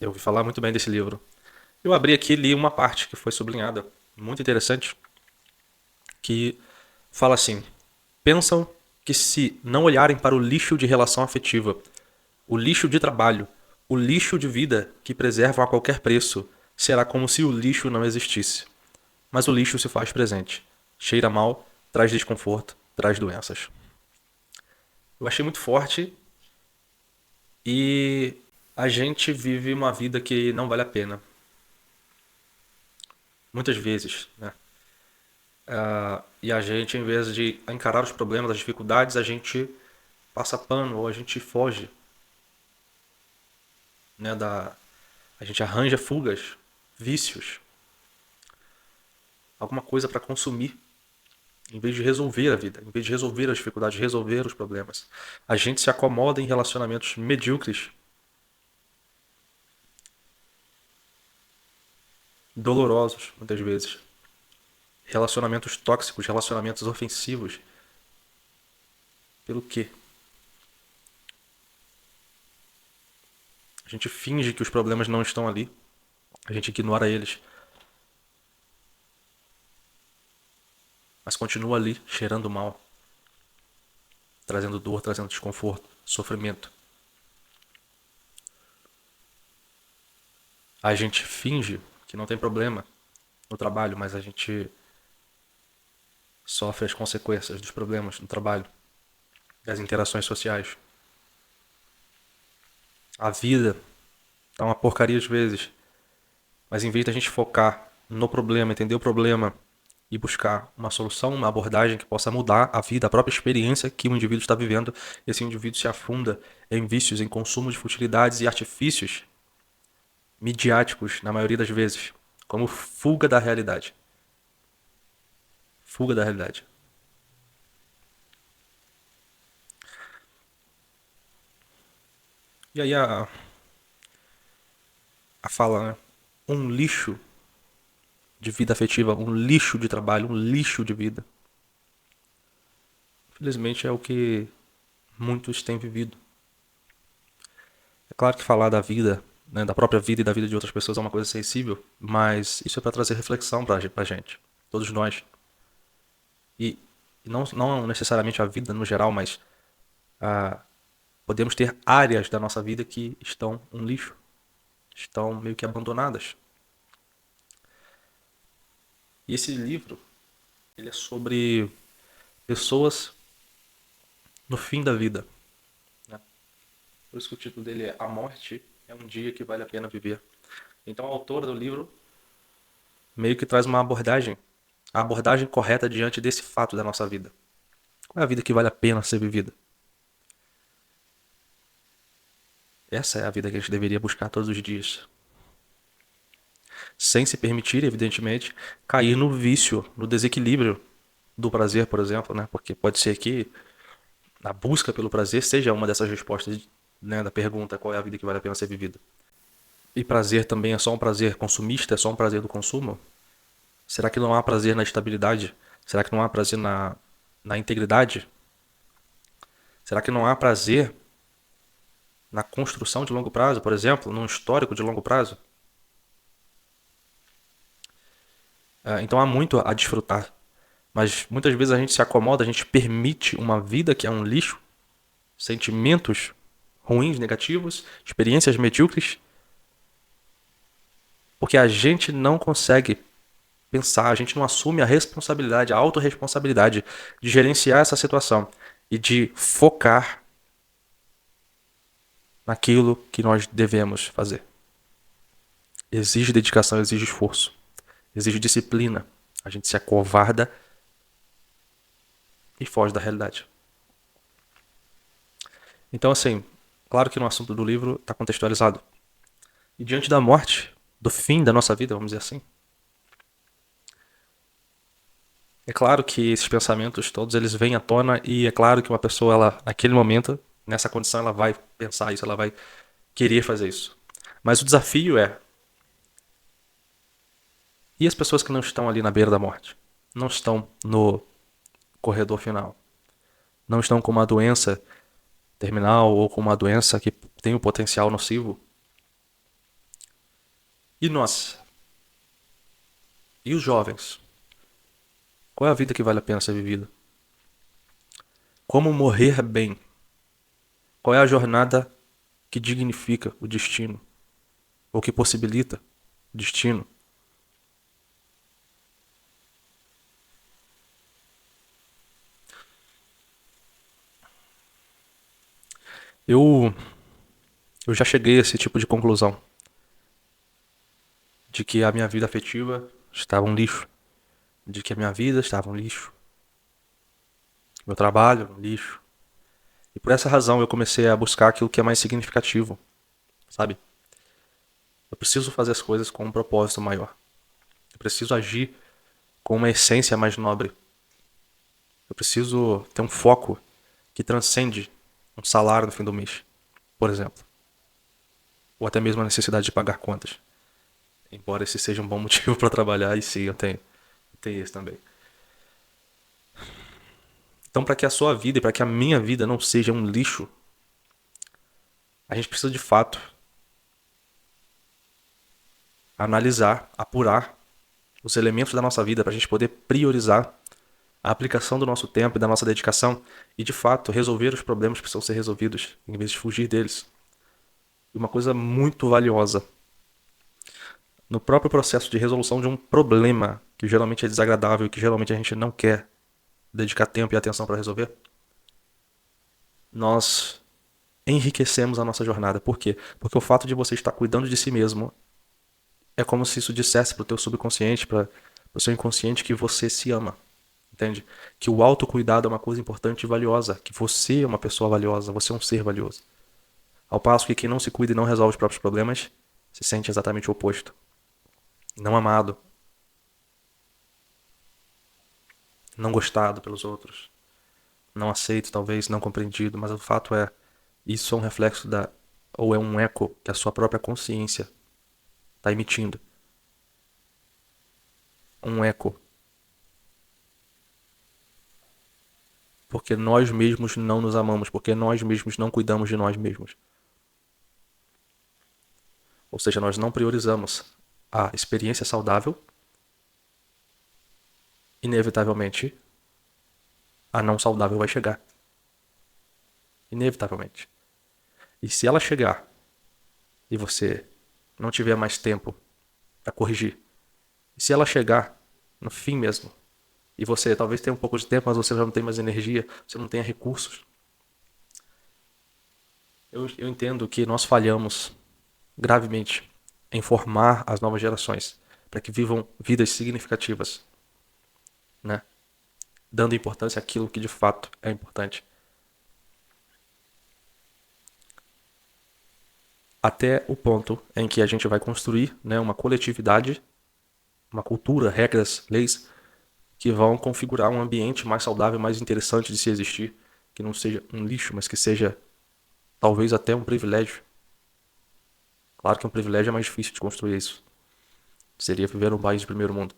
Eu ouvi falar muito bem desse livro. Eu abri aqui e li uma parte que foi sublinhada, muito interessante, que fala assim: pensam que se não olharem para o lixo de relação afetiva, o lixo de trabalho, o lixo de vida que preservam a qualquer preço, será como se o lixo não existisse. Mas o lixo se faz presente. Cheira mal, traz desconforto, traz doenças. Eu achei muito forte e a gente vive uma vida que não vale a pena. Muitas vezes, né? E a gente, em vez de encarar os problemas, as dificuldades, a gente passa pano ou a gente foge, né? A gente arranja fugas, vícios, alguma coisa para consumir, em vez de resolver a vida, em vez de resolver as dificuldades, resolver os problemas. A gente se acomoda em relacionamentos medíocres, dolorosos, muitas vezes. Relacionamentos tóxicos, relacionamentos ofensivos. Pelo quê? A gente finge que os problemas não estão ali. A gente ignora eles. Mas continua ali, cheirando mal, trazendo dor, trazendo desconforto, sofrimento. A gente finge que não tem problema no trabalho, mas a gente sofre as consequências dos problemas no trabalho, das interações sociais. A vida tá uma porcaria às vezes, mas em vez da gente focar no problema, entender o problema e buscar uma solução, uma abordagem que possa mudar a vida, a própria experiência que o indivíduo está vivendo, esse indivíduo se afunda em vícios, em consumo de futilidades e artifícios midiáticos, na maioria das vezes, como fuga da realidade. Fuga da realidade. E aí a fala, né? Um lixo de vida afetiva, um lixo de trabalho, um lixo de vida. Infelizmente é o que muitos têm vivido. É claro que falar da vida, né, da própria vida e da vida de outras pessoas é uma coisa sensível, mas isso é para trazer reflexão pra gente, todos nós. E não necessariamente a vida no geral, mas podemos ter áreas da nossa vida que estão um lixo, estão meio que abandonadas. E esse livro, ele é sobre pessoas no fim da vida, né? Por isso que o título dele é A Morte é um Dia que Vale a Pena Viver. Então a autora do livro meio que traz uma abordagem, a abordagem correta diante desse fato da nossa vida. Qual é a vida que vale a pena ser vivida? Essa é a vida que a gente deveria buscar todos os dias. Sem se permitir, evidentemente, cair no vício, no desequilíbrio do prazer, por exemplo, né? Porque pode ser que a busca pelo prazer seja uma dessas respostas, né, da pergunta qual é a vida que vale a pena ser vivida. E prazer também é só um prazer consumista, é só um prazer do consumo? Será que não há prazer na estabilidade? Será que não há prazer na integridade? Será que não há prazer na construção de longo prazo, por exemplo, num histórico de longo prazo? Então há muito a desfrutar. Mas muitas vezes a gente se acomoda, a gente permite uma vida que é um lixo, sentimentos ruins, negativos, experiências medíocres, porque a gente não consegue pensar, a gente não assume a responsabilidade, a autorresponsabilidade de gerenciar essa situação e de focar naquilo que nós devemos fazer. Exige dedicação, exige esforço, exige disciplina. A gente se acovarda e foge da realidade. Então, assim, claro que no assunto do livro está contextualizado. E diante da morte, do fim da nossa vida, vamos dizer assim, é claro que esses pensamentos todos eles vêm à tona e é claro que uma pessoa, ela, naquele momento, nessa condição, ela vai pensar isso, ela vai querer fazer isso. Mas o desafio é, e as pessoas que não estão ali na beira da morte? Não estão no corredor final? Não estão com uma doença terminal ou com uma doença que tem um potencial nocivo? E nós? E os jovens? Qual é a vida que vale a pena ser vivida? Como morrer bem? Qual é a jornada que dignifica o destino? Ou que possibilita o destino? Eu, eu já cheguei a esse tipo de conclusão. De que a minha vida afetiva estava um lixo. De que a minha vida estava um lixo. Meu trabalho, um lixo. E por essa razão eu comecei a buscar aquilo que é mais significativo, sabe? Eu preciso fazer as coisas com um propósito maior. Eu preciso agir com uma essência mais nobre. Eu preciso ter um foco que transcende um salário no fim do mês, por exemplo. Ou até mesmo a necessidade de pagar contas. Embora esse seja um bom motivo para trabalhar, e sim, eu tenho esse também. Então, para que a sua vida e para que a minha vida não seja um lixo, a gente precisa de fato analisar, apurar os elementos da nossa vida para a gente poder priorizar a aplicação do nosso tempo e da nossa dedicação e, de fato, resolver os problemas que precisam ser resolvidos, em vez de fugir deles. E uma coisa muito valiosa, no próprio processo de resolução de um problema, que geralmente é desagradável e que geralmente a gente não quer dedicar tempo e atenção para resolver, nós enriquecemos a nossa jornada. Por quê? Porque o fato de você estar cuidando de si mesmo é como se isso dissesse para o teu subconsciente, para o seu inconsciente que você se ama. Entende? Que o autocuidado é uma coisa importante e valiosa. Que você é uma pessoa valiosa, você é um ser valioso. Ao passo que quem não se cuida e não resolve os próprios problemas se sente exatamente o oposto. Não amado, não gostado pelos outros, não aceito, talvez, não compreendido, mas o fato é, isso é um reflexo ou é um eco que a sua própria consciência está emitindo. Um eco. Porque nós mesmos não nos amamos, porque nós mesmos não cuidamos de nós mesmos. Ou seja, nós não priorizamos a experiência saudável, inevitavelmente a não saudável vai chegar. Inevitavelmente. E se ela chegar e você não tiver mais tempo para corrigir, e se ela chegar no fim mesmo, e você talvez tenha um pouco de tempo, mas você já não tem mais energia, você não tenha recursos, eu entendo que nós falhamos gravemente em formar as novas gerações para que vivam vidas significativas, né? Dando importância àquilo que de fato é importante. Até o ponto em que a gente vai construir, né, uma coletividade, uma cultura, regras, leis que vão configurar um ambiente mais saudável, mais interessante de se existir, que não seja um lixo, mas que seja talvez até um privilégio. Claro que um privilégio é mais difícil de construir isso. Seria viver num país de primeiro mundo.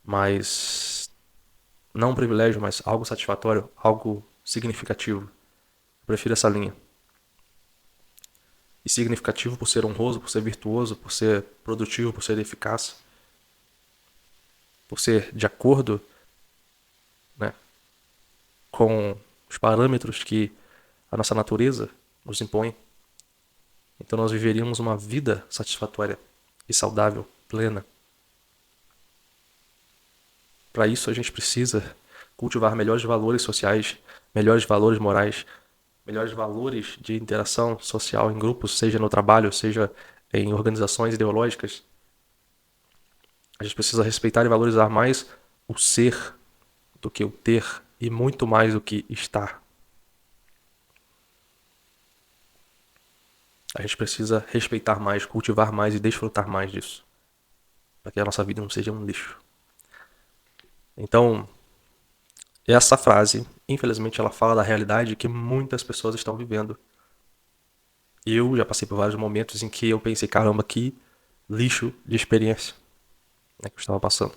Mas não um privilégio, mas algo satisfatório, algo significativo. Eu prefiro essa linha. E significativo por ser honroso, por ser virtuoso, por ser produtivo, por ser eficaz, por ser de acordo, né, com os parâmetros que a nossa natureza nos impõe. Então nós viveríamos uma vida satisfatória e saudável, plena. Para isso a gente precisa cultivar melhores valores sociais, melhores valores morais, melhores valores de interação social em grupos, seja no trabalho, seja em organizações ideológicas. A gente precisa respeitar e valorizar mais o ser do que o ter e muito mais do que estar. A gente precisa respeitar mais, cultivar mais e desfrutar mais disso, para que a nossa vida não seja um lixo. Então, essa frase, infelizmente, ela fala da realidade que muitas pessoas estão vivendo. Eu já passei por vários momentos em que eu pensei, caramba, que lixo de experiência, né, que eu estava passando.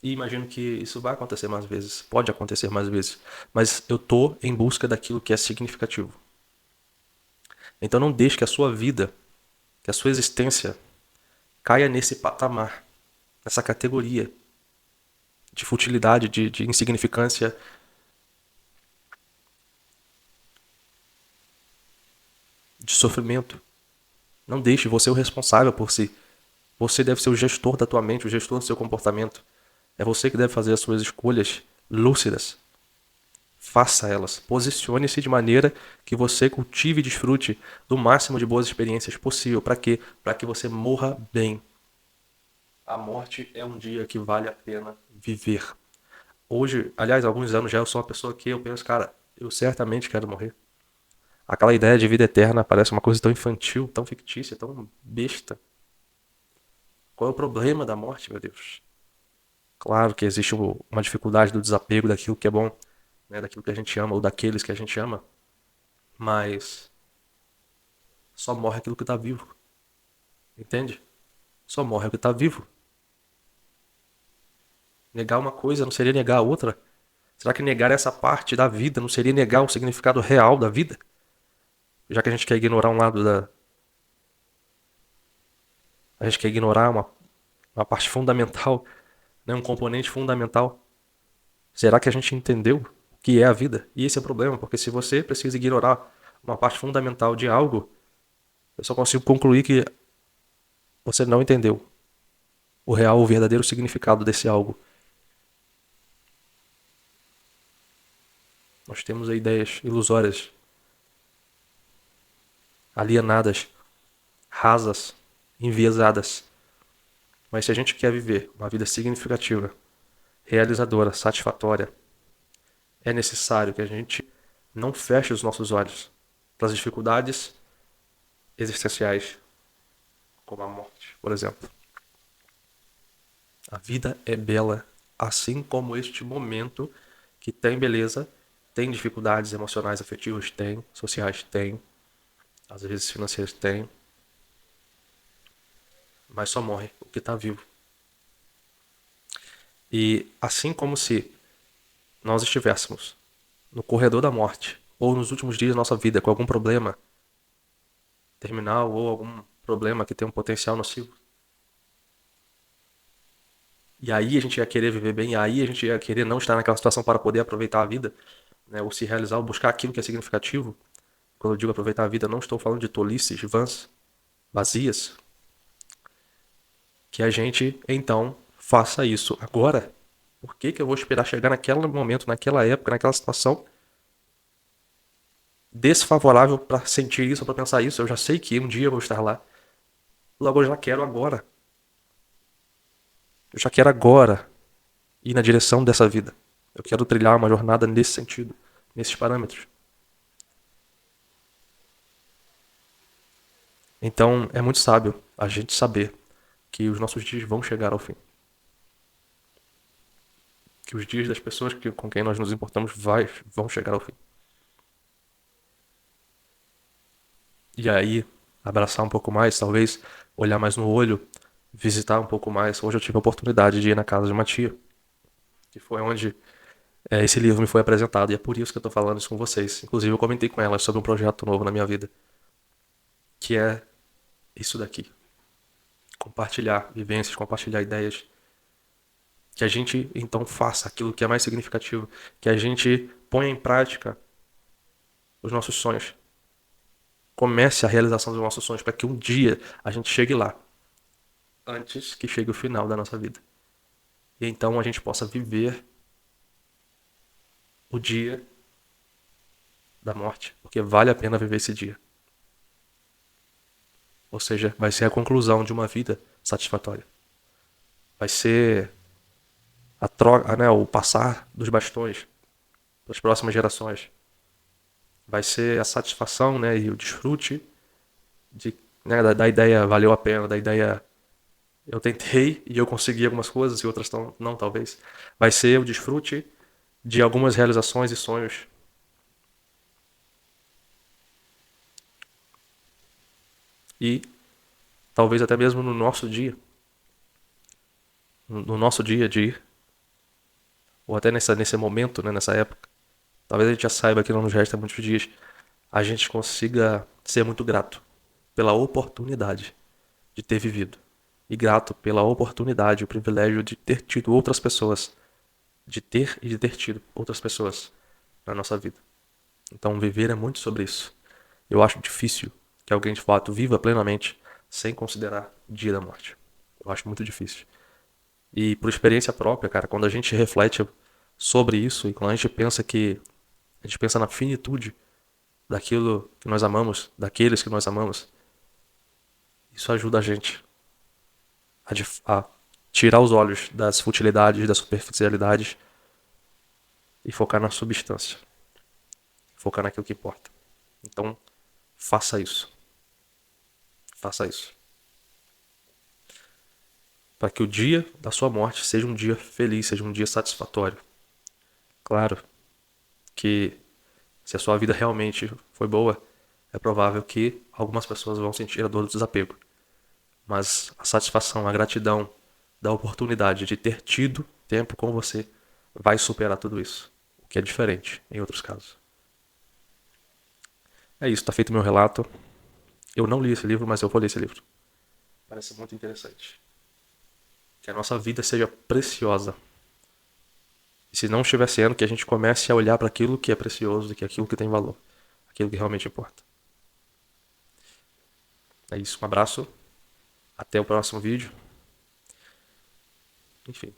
E imagino que isso vai acontecer mais vezes, pode acontecer mais vezes, mas eu tô em busca daquilo que é significativo. Então não deixe que a sua vida, que a sua existência caia nesse patamar, nessa categoria de futilidade, de insignificância, de sofrimento. Não deixe você o responsável por si. Você deve ser o gestor da tua mente, o gestor do seu comportamento. É você que deve fazer as suas escolhas lúcidas. Faça elas. Posicione-se de maneira que você cultive e desfrute do máximo de boas experiências possível. Para quê? Para que você morra bem. A morte é um dia que vale a pena viver. Hoje, aliás, há alguns anos já eu sou uma pessoa que eu penso, cara, eu certamente quero morrer. Aquela ideia de vida eterna parece uma coisa tão infantil, tão fictícia, tão besta. Qual é o problema da morte, meu Deus? Claro que existe uma dificuldade do desapego daquilo que é bom, né, daquilo que a gente ama ou daqueles que a gente ama, mas só morre aquilo que está vivo, entende? Só morre o que está vivo. Negar uma coisa não seria negar a outra? Será que negar essa parte da vida não seria negar o significado real da vida? Já que a gente quer ignorar um lado da. A gente quer ignorar uma parte fundamental, né, um componente fundamental. Será que a gente entendeu o que é a vida? E esse é o problema, porque se você precisa ignorar uma parte fundamental de algo, eu só consigo concluir que você não entendeu o real, o verdadeiro significado desse algo. Nós temos ideias ilusórias, alienadas, rasas, enviesadas. Mas se a gente quer viver uma vida significativa, realizadora, satisfatória, é necessário que a gente não feche os nossos olhos para as dificuldades existenciais, como a morte, por exemplo. A vida é bela, assim como este momento que tem beleza, tem dificuldades emocionais, afetivas, tem, sociais, tem, às vezes financeiras, tem, mas só morre o que está vivo. E assim como se nós estivéssemos no corredor da morte ou nos últimos dias da nossa vida com algum problema terminal ou algum problema que tem um potencial nocivo, e aí a gente ia querer viver bem, e aí a gente ia querer não estar naquela situação para poder aproveitar a vida, né, ou se realizar, ou buscar aquilo que é significativo. Quando eu digo aproveitar a vida, não estou falando de tolices, vãs, vazias. Que a gente, então, faça isso agora. Por que que eu vou esperar chegar naquele momento, naquela época, naquela situação desfavorável para sentir isso, para pensar isso? Eu já sei que um dia eu vou estar lá. Logo, eu já quero agora. Eu já quero agora ir na direção dessa vida. Eu quero trilhar uma jornada nesse sentido, nesses parâmetros. Então, é muito sábio a gente saber que os nossos dias vão chegar ao fim. Que os dias das pessoas com quem nós nos importamos vão chegar ao fim. E aí, abraçar um pouco mais, talvez olhar mais no olho, visitar um pouco mais. Hoje eu tive a oportunidade de ir na casa de uma tia, que foi onde esse livro me foi apresentado, e é por isso que eu estou falando isso com vocês. Inclusive, eu comentei com ela sobre um projeto novo na minha vida, que é isso daqui. Compartilhar vivências, compartilhar ideias. Que a gente, então, faça aquilo que é mais significativo. Que a gente ponha em prática os nossos sonhos. Comece a realização dos nossos sonhos para que um dia a gente chegue lá, antes que chegue o final da nossa vida. E então a gente possa viver o dia da morte, porque vale a pena viver esse dia. Ou seja, vai ser a conclusão de uma vida satisfatória. Vai ser a troca, né, o passar dos bastões para as próximas gerações. Vai ser a satisfação, né, e o desfrute de, né, da ideia valeu a pena, da ideia eu tentei e eu consegui algumas coisas e outras não, talvez. Vai ser o desfrute de algumas realizações e sonhos. E talvez até mesmo no nosso dia, no nosso dia a dia, ou até nesse momento, né, nessa época, talvez a gente já saiba que não nos resta muitos dias, a gente consiga ser muito grato pela oportunidade de ter vivido. e grato pela oportunidade, o privilégio de ter tido outras pessoas, de ter e de ter tido outras pessoas na nossa vida. Então, viver é muito sobre isso. Eu acho difícil que alguém de fato viva plenamente sem considerar o dia da morte. Eu acho muito difícil. E por experiência própria, cara, quando a gente reflete sobre isso e quando a gente pensa na finitude daquilo que nós amamos, daqueles que nós amamos, isso ajuda a gente a tirar os olhos das futilidades, das superficialidades e focar na substância, focar naquilo que importa. Então, faça isso. Faça isso. Para que o dia da sua morte seja um dia feliz, seja um dia satisfatório. Claro que se a sua vida realmente foi boa, é provável que algumas pessoas vão sentir a dor do desapego. Mas a satisfação, a gratidão da oportunidade de ter tido tempo com você vai superar tudo isso. O que é diferente em outros casos. É isso, tá feito meu relato. Eu não li esse livro, mas eu vou ler esse livro. Parece muito interessante. Que a nossa vida seja preciosa. E se não estiver sendo, que a gente comece a olhar para aquilo que é precioso, que é aquilo que tem valor, aquilo que realmente importa. É isso, um abraço, até o próximo vídeo. Enfim.